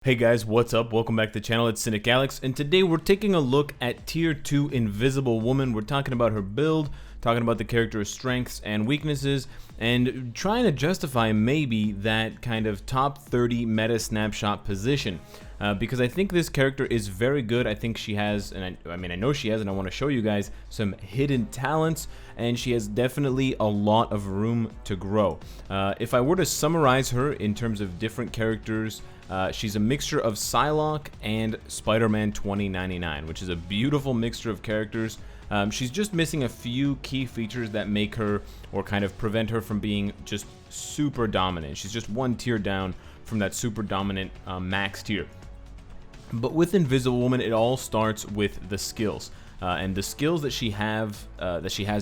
Hey guys, what's up? Welcome back to the channel. It's Cynicalex, and today we're taking a look at Tier 2 Invisible Woman. We're talking about her build, talking about the character's strengths and weaknesses, and trying to justify maybe that kind of top 30 meta snapshot position. Because I think this character is very good. I think she has, and I know she has, and I want to show you guys some hidden talents, and she has definitely a lot of room to grow. If I were to summarize her in terms of different characters, she's a mixture of Psylocke and Spider-Man 2099, which is a beautiful mixture of characters. She's just missing a few key features that make her, or kind of prevent her from being just super dominant. She's just one tier down from that super dominant max tier. But with Invisible Woman, it all starts with the skills. And the skills that she has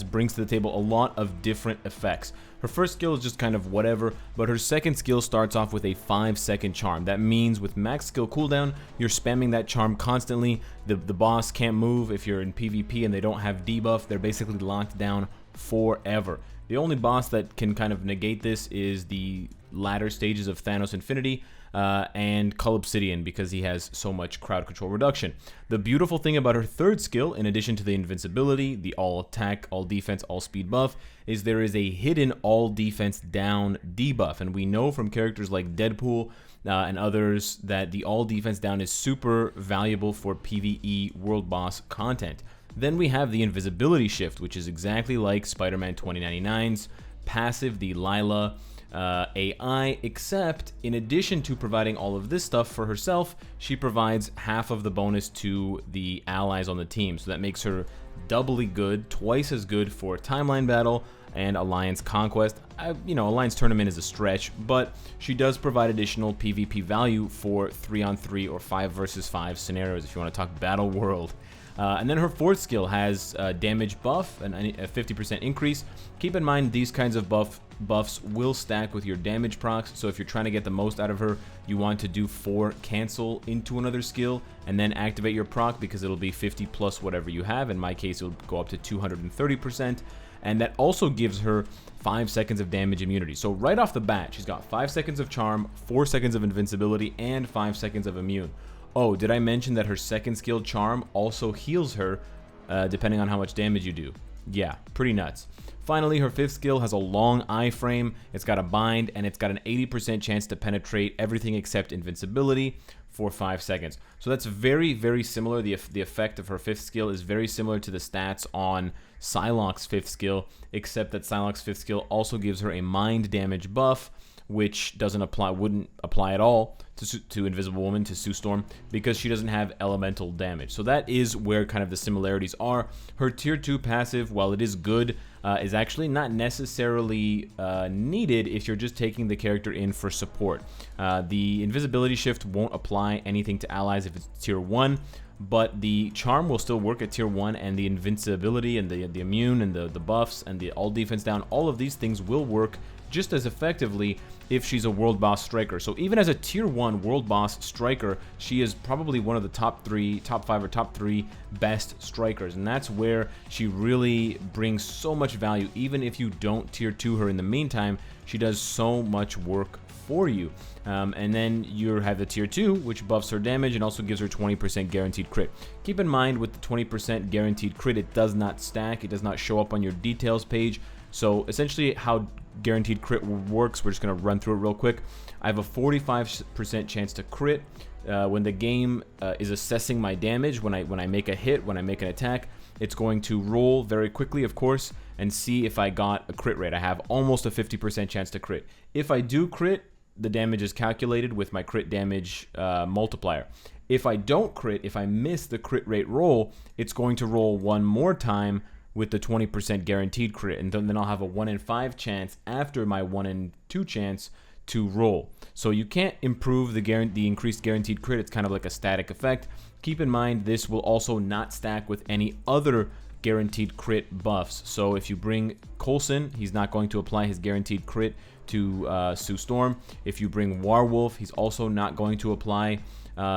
brings to the table a lot of different effects. Her first skill is just kind of whatever, but her second skill starts off with a 5-second charm. That means with max skill cooldown, you're spamming that charm constantly. The boss can't move. If you're in PvP and they don't have debuff, they're basically locked down forever. The only boss that can kind of negate this is the latter stages of Thanos Infinity and Cull Obsidian, because he has so much crowd control reduction. The beautiful thing about her third skill, in addition to the invincibility, the all attack, all defense, all speed buff, is there is a hidden all defense down debuff. And we know from characters like Deadpool and others that the all defense down is super valuable for PvE world boss content. Then we have the Invisibility Shift, which is exactly like Spider-Man 2099's passive, the Lila AI, except in addition to providing all of this stuff for herself, she provides half of the bonus to the allies on the team. So that makes her doubly good, twice as good for Timeline Battle and Alliance Conquest. Alliance Tournament is a stretch, but she does provide additional PvP value for 3-on-3 or 5 versus 5 scenarios if you want to talk Battle World. And then her fourth skill has damage buff, and a 50% increase. Keep in mind, these kinds of buffs will stack with your damage procs, so if you're trying to get the most out of her, you want to do 4 cancel into another skill, and then activate your proc, because it'll be 50 plus whatever you have. In my case, it'll go up to 230%, and that also gives her 5 seconds of damage immunity. So right off the bat, she's got 5 seconds of charm, 4 seconds of invincibility, and 5 seconds of immune. Oh, did I mention that her second skill, Charm, also heals her depending on how much damage you do? Yeah, pretty nuts. Finally, her fifth skill has a long iframe, it's got a bind, and it's got an 80% chance to penetrate everything except invincibility for 5 seconds. So that's very, very similar. The effect of her fifth skill is very similar to the stats on Psylocke's fifth skill, except that Psylocke's fifth skill also gives her a mind damage buff, which wouldn't apply at all to Invisible Woman, to Sue Storm, because she doesn't have elemental damage. So that is where kind of the similarities are. Her tier 2 passive, while it is good, is actually not necessarily needed if you're just taking the character in for support. The Invisibility Shift won't apply anything to allies if it's tier 1, but the charm will still work at tier 1, and the invincibility and the immune and the buffs and the all defense down, all of these things will work just as effectively if she's a world boss striker. So even as a tier 1 world boss striker, she is probably one of the top 5 or top 3 best strikers, and that's where she really brings so much value. Even if you don't tier 2 her in the meantime, she does so much work for you. And then you have the tier 2, which buffs her damage and also gives her 20% guaranteed crit. Keep in mind, with the 20% guaranteed crit, it does not stack, it does not show up on your details page. So essentially how guaranteed crit works, we're just going to run through it real quick. I have a 45% chance to crit when the game is assessing my damage. When I make a hit, when I make an attack, it's going to roll very quickly, of course, and see if I got a crit rate. I have almost a 50% chance to crit. If I do crit, the damage is calculated with my crit damage multiplier. If I don't crit, if I miss the crit rate roll, it's going to roll one more time with the 20% guaranteed crit, and then I'll have a 1 in 5 chance after my 1 in 2 chance to roll. So you can't improve the increased guaranteed crit. It's kind of like a static effect. Keep in mind, this will also not stack with any other guaranteed crit buffs. So if you bring Coulson, he's not going to apply his guaranteed crit to Sue Storm. If you bring Warwolf, he's also not going to apply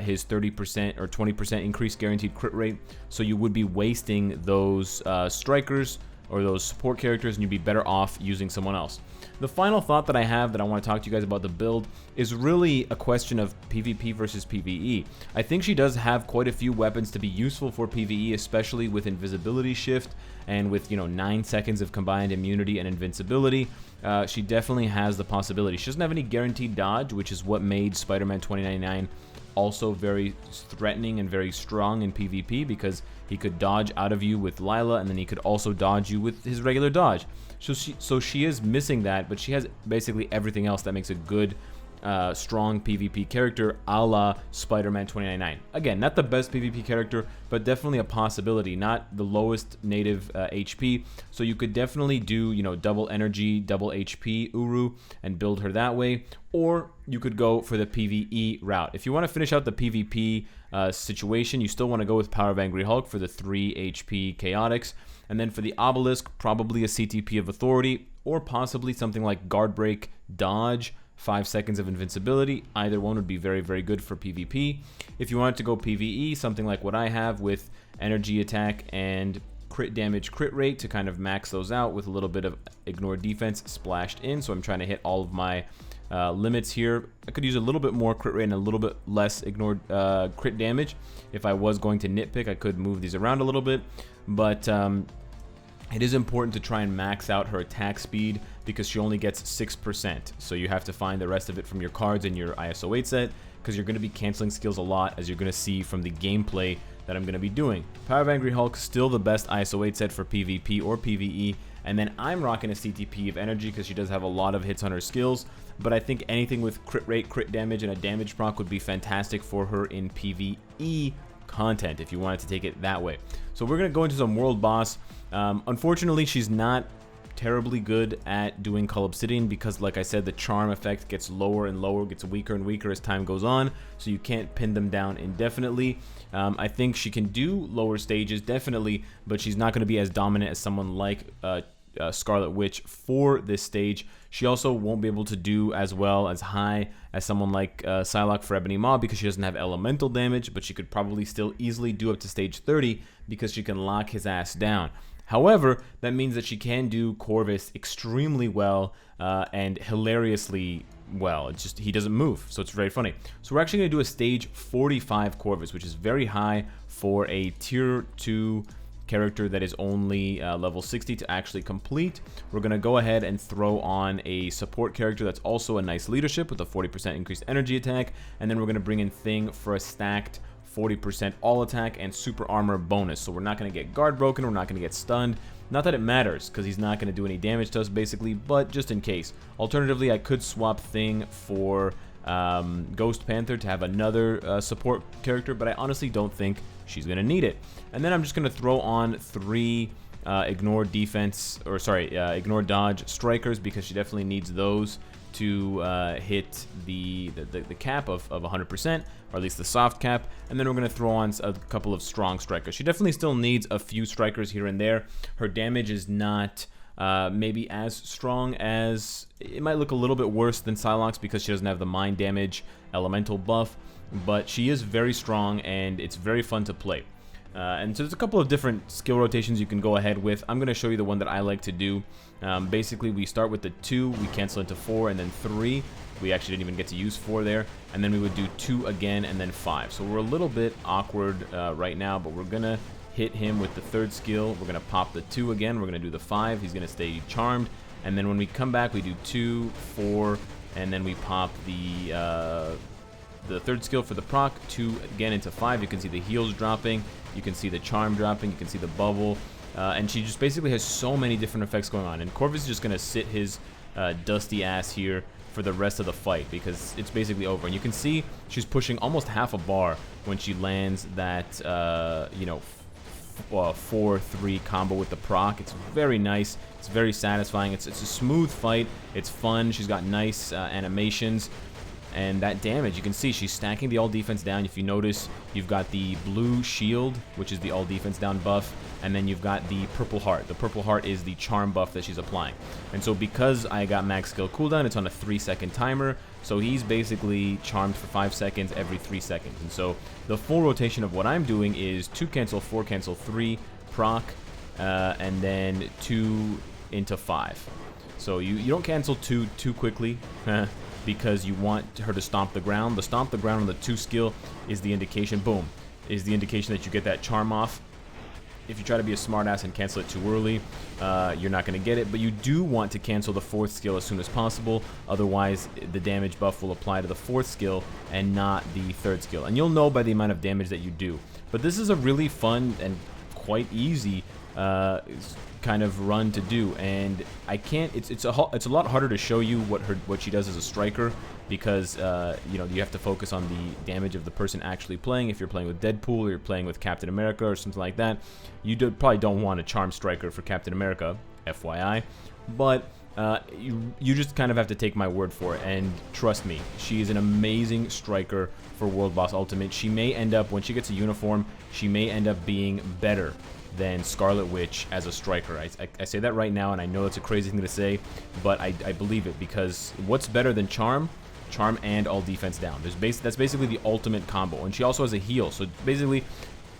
his 30% or 20% increased guaranteed crit rate. So you would be wasting those strikers or those support characters, and you'd be better off using someone else. The final thought that I have that I want to talk to you guys about the build is really a question of PvP versus PvE. I think she does have quite a few weapons to be useful for PvE, especially with Invisibility Shift and with, 9 seconds of combined immunity and invincibility. She definitely has the possibility. She doesn't have any guaranteed dodge, which is what made Spider-Man 2099 also very threatening and very strong in PvP, because he could dodge out of you with Lila, and then he could also dodge you with his regular dodge. So she is missing that, but she has basically everything else that makes a good, strong PvP character, a la Spider-Man 2099. Again, not the best PvP character, but definitely a possibility. Not the lowest native HP, so you could definitely do, double energy, double HP Uru, and build her that way. Or you could go for the PvE route. If you want to finish out the PvP situation, you still want to go with Power of Angry Hulk for the 3 HP Chaotix. And then for the Obelisk, probably a CTP of Authority, or possibly something like Guard Break, Dodge, 5 seconds of invincibility. Either one would be very, very good for PvP. If you wanted to go PvE, something like what I have with Energy Attack and Crit Damage, Crit Rate to kind of max those out with a little bit of Ignore Defense splashed in. So I'm trying to hit all of my limits here. I could use a little bit more crit rate and a little bit less ignored crit damage. If I was going to nitpick, I could move these around a little bit, but it is important to try and max out her attack speed, because she only gets 6%, so you have to find the rest of it from your cards in your ISO 8 set, because you're going to be canceling skills a lot, as you're going to see from the gameplay that I'm going to be doing. Power of Angry Hulk, still the best ISO 8 set for PvP or PvE, and then I'm rocking a CTP of Energy because she does have a lot of hits on her skills, but I think anything with crit rate, crit damage, and a damage proc would be fantastic for her in PvE content, if you wanted to take it that way. So we're going to go into some world boss. Unfortunately, she's not terribly good at doing Cull Obsidian, because like I said, the charm effect gets lower and lower, gets weaker and weaker as time goes on, so you can't pin them down indefinitely. I think she can do lower stages, definitely, but she's not going to be as dominant as someone like Scarlet Witch for this stage. She also won't be able to do as well as high as someone like Psylocke for Ebony Maw, because she doesn't have elemental damage, but she could probably still easily do up to stage 30 because she can lock his ass down. However, that means that she can do Corvus extremely well and hilariously well. It's just he doesn't move, so it's very funny. So we're actually going to do a stage 45 Corvus, which is very high for a tier 2 character that is only level 60 to actually complete. We're going to go ahead and throw on a support character that's also a nice leadership with a 40% increased energy attack, and then we're going to bring in Thing for a stacked 40% all attack and super armor bonus. So we're not going to get guard broken, we're not going to get stunned. Not that it matters, because he's not going to do any damage to us basically, but just in case. Alternatively, I could swap Thing for Ghost Panther to have another support character, but I honestly don't think she's going to need it. And then I'm just going to throw on 3 ignore dodge strikers, because she definitely needs those to hit the cap of 100%, or at least the soft cap. And then we're going to throw on a couple of strong strikers. She definitely still needs a few strikers here and there. Her damage is not maybe as strong as, it might look a little bit worse than Psylocke's, because she doesn't have the mind damage elemental buff, but she is very strong and it's very fun to play. And so there's a couple of different skill rotations you can go ahead with. I'm going to show you the one that I like to do. Basically, we start with the 2, we cancel into 4, and then 3. We actually didn't even get to use 4 there. And then we would do 2 again, and then 5. So we're a little bit awkward right now, but we're going to hit him with the 3rd skill. We're going to pop the 2 again. We're going to do the 5. He's going to stay charmed. And then when we come back, we do 2, 4, and then we pop the 3rd skill for the proc, 2 again into 5. You can see the heals dropping. You can see the charm dropping, you can see the bubble, and she just basically has so many different effects going on. And Corvus is just going to sit his dusty ass here for the rest of the fight, because it's basically over. And you can see she's pushing almost half a bar when she lands that, 4-3 combo with the proc. It's very nice, it's very satisfying, it's a smooth fight, it's fun, she's got nice animations. And that damage, you can see she's stacking the all defense down. If you notice, you've got the blue shield, which is the all defense down buff, and then you've got the purple heart. The purple heart is the charm buff that she's applying. And so because I got max skill cooldown, it's on a 3-second timer, so he's basically charmed for 5 seconds every 3 seconds. And so the full rotation of what I'm doing is 2 cancel, 4 cancel, 3 proc, and then 2 into 5. So you don't cancel 2 too quickly because you want her to stomp the ground. The stomp the ground on the 2 skill is the indication, boom, is the indication that you get that charm off. If you try to be a smartass and cancel it too early, you're not going to get it. But you do want to cancel the 4th skill as soon as possible. Otherwise, the damage buff will apply to the 4th skill and not the 3rd skill. And you'll know by the amount of damage that you do. But this is a really fun and quite easy kind of run to do, and I can't. It's a lot harder to show you what she does as a striker because you know, you have to focus on the damage of the person actually playing. If you're playing with Deadpool or you're playing with Captain America or something like that, you probably don't want a charm striker for Captain America, FYI. But you just kind of have to take my word for it, and trust me, she is an amazing striker for World Boss Ultimate. She may end up, when she gets a uniform, she may end up being better than Scarlet Witch as a striker. I say that right now, and I know it's a crazy thing to say, but I believe it, because what's better than Charm? Charm and all defense down. That's basically the ultimate combo, and she also has a heal, so basically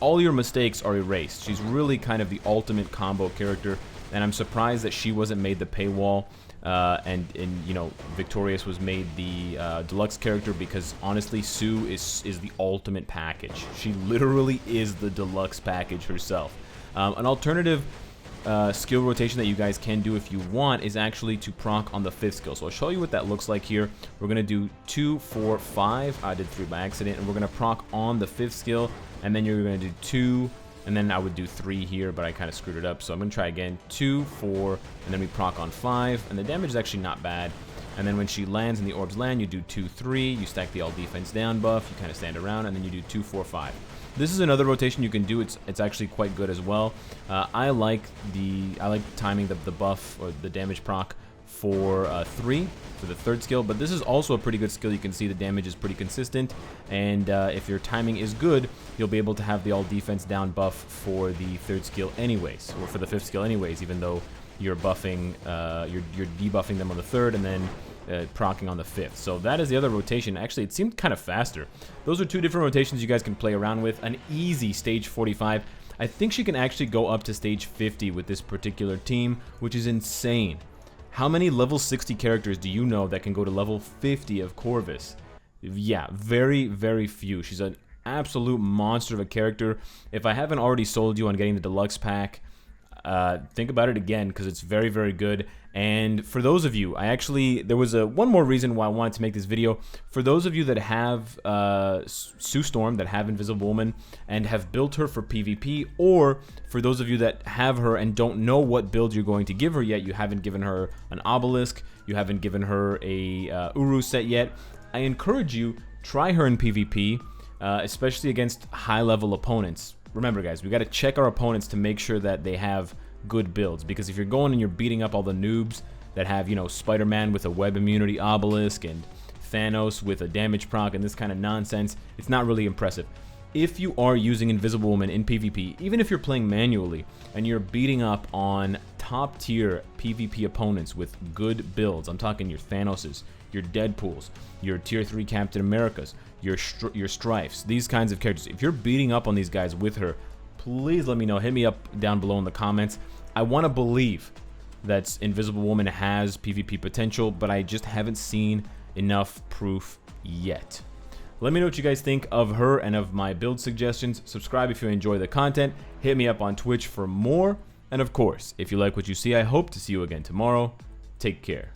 all your mistakes are erased. She's really kind of the ultimate combo character, and I'm surprised that she wasn't made the paywall, and you know, Victorious was made the deluxe character, because honestly, Sue is the ultimate package. She literally is the deluxe package herself. An alternative skill rotation that you guys can do if you want is actually to proc on the 5th skill. So I'll show you what that looks like here. We're going to do 2, 4, 5. I did 3 by accident. And we're going to proc on the 5th skill. And then you're going to do 2. And then I would do 3 here, but I kind of screwed it up. So I'm going to try again. 2, 4. And then we proc on 5. And the damage is actually not bad. And then when she lands and the orbs land, you do 2, 3. You stack the all defense down buff. You kind of stand around. And then you do 2, 4, 5. This is another rotation you can do. It's actually quite good as well. I like timing the buff or the damage proc for 3 for the 3rd skill, but this is also a pretty good skill. You can see the damage is pretty consistent, and if your timing is good, you'll be able to have the all defense down buff for the 3rd skill anyways, or for the 5th skill anyways, even though you're buffing, you're debuffing them on the 3rd and then procking on the 5th. So that is the other rotation. Actually, it seemed kind of faster. Those are 2 different rotations you guys can play around with. An easy stage 45. I think she can actually go up to stage 50 with this particular team, which is insane. How many level 60 characters do you know that can go to level 50 of Corvus? Yeah, very, very few. She's an absolute monster of a character. If I haven't already sold you on getting the deluxe pack, think about it again, because it's very, very good. And for those of you, there was one more reason why I wanted to make this video. For those of you that have Sue Storm, that have Invisible Woman, and have built her for PvP, or for those of you that have her and don't know what build you're going to give her yet, you haven't given her an Obelisk, you haven't given her a Uru set yet, I encourage you, try her in PvP, especially against high-level opponents. Remember, guys, we got to check our opponents to make sure that they have good builds, because if you're going and you're beating up all the noobs that have, you know, Spider-Man with a web immunity obelisk and Thanos with a damage proc and this kind of nonsense, it's not really impressive. If you are using Invisible Woman in PvP, even if you're playing manually and you're beating up on top tier PvP opponents with good builds, I'm talking your Thanoses, your Deadpools, your tier 3 Captain Americas, your Strifes, these kinds of characters, if you're beating up on these guys with her, please let me know. Hit me up down below in the comments. I want to believe that Invisible Woman has PvP potential, but I just haven't seen enough proof yet. Let me know what you guys think of her and of my build suggestions. Subscribe if you enjoy the content. Hit me up on Twitch for more. And of course, if you like what you see, I hope to see you again tomorrow. Take care.